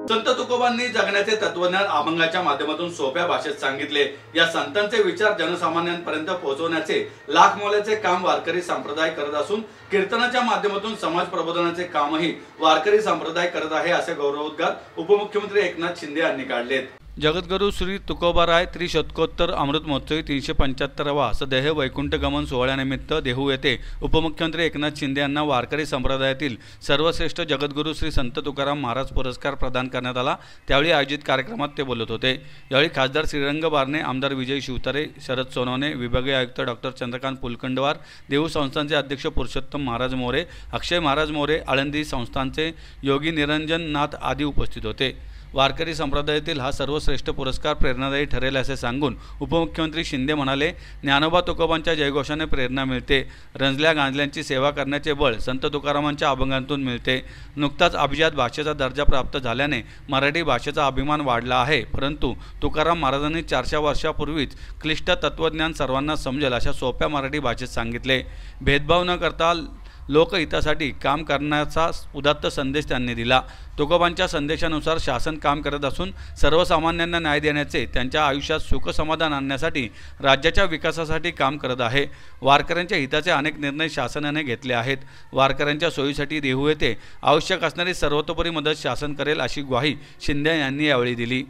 संत तुकोबांनी जगण्याचे तत्वज्ञान अभंगाच्या माध्यमातून सोप्या भाषेत सांगितले। या संतांचे विचार जनसामान्यांपर्यंत पोहोचवण्याचे लाखमोलाचे काम वारकरी संप्रदाय करत असून कीर्तनाच्या माध्यमातून समाज प्रबोधनाचे कामही वारकरी संप्रदाय करत आहे, असे गौरवोद्गार उपमुख्यमंत्री एकनाथ शिंदे यांनी काढलेत। जगद्गुरु श्री तुकोबाराय त्रिशतकोत्तर अमृत महोत्सवी 375वा सदेह वैकुंठ गमन सोहळ्यानिमित्त देहू येथे उपमुख्यमंत्री एकनाथ शिंदे यांना वारकरी संप्रदायातील सर्वश्रेष्ठ जगद्गुरु श्री संत तुकाराम महाराज पुरस्कार प्रदान करण्यात आला। त्यावेळी आयोजित कार्यक्रमात ते बोलत होते। यावेळी खासदार श्रीरंग बारणे, आमदार विजय शिवतारे, शरद सोनवणे, विभागीय आयुक्त डॉक्टर चंद्रकांत पुलकंडवार, देहू संस्थानचे अध्यक्ष पुरुषोत्तम महाराज मोरे, अक्षय महाराज मोरे, आळंदी संस्थानचे योगी निरंजन नाथ आदी उपस्थित होते। वारकरी संप्रदायातील हा सर्वश्रेष्ठ पुरस्कार प्रेरणादायी ठरेल असे सांगून उपमुख्यमंत्री शिंदे म्हणाले, ज्ञानोबा तुकोबांच्या जयघोषाने प्रेरणा मिळते। रंजल्या गांजल्यांची सेवा करण्याचे बळ संत तुकारामांच्या अभंगातून मिळते। नुकताच अभिजात भाषेचा दर्जा प्राप्त झाल्याने मराठी भाषेचा अभिमान वाढला आहे, परंतु तुकाराम महाराजांनी 400 वर्षापूर्वीच क्लिष्ट तत्वज्ञान सर्वांना समजेल अशा सोप्या मराठी भाषेत सांगितले। भेदभाव न करता लोकहितासाठी काम करण्याचा उदात्त संदेश त्यांनी दिला। तुकोबांच्या संदेशानुसार शासन काम करत असून सर्वसामान्यांना न्याय देण्याचे, त्यांच्या आयुष्यात सुख समाधान आणण्यासाठी, राज्याच्या विकासासाठी काम करत आहे। वारकऱ्यांच्या हिताचे अनेक निर्णय शासनाने घेतले आहेत। वारकऱ्यांच्या सोयीसाठी देहू येथे आवश्यक असणारी सर्वतोपरी मदत शासन करेल अशी ग्वाही शिंदे यांनी यावेळी दिली।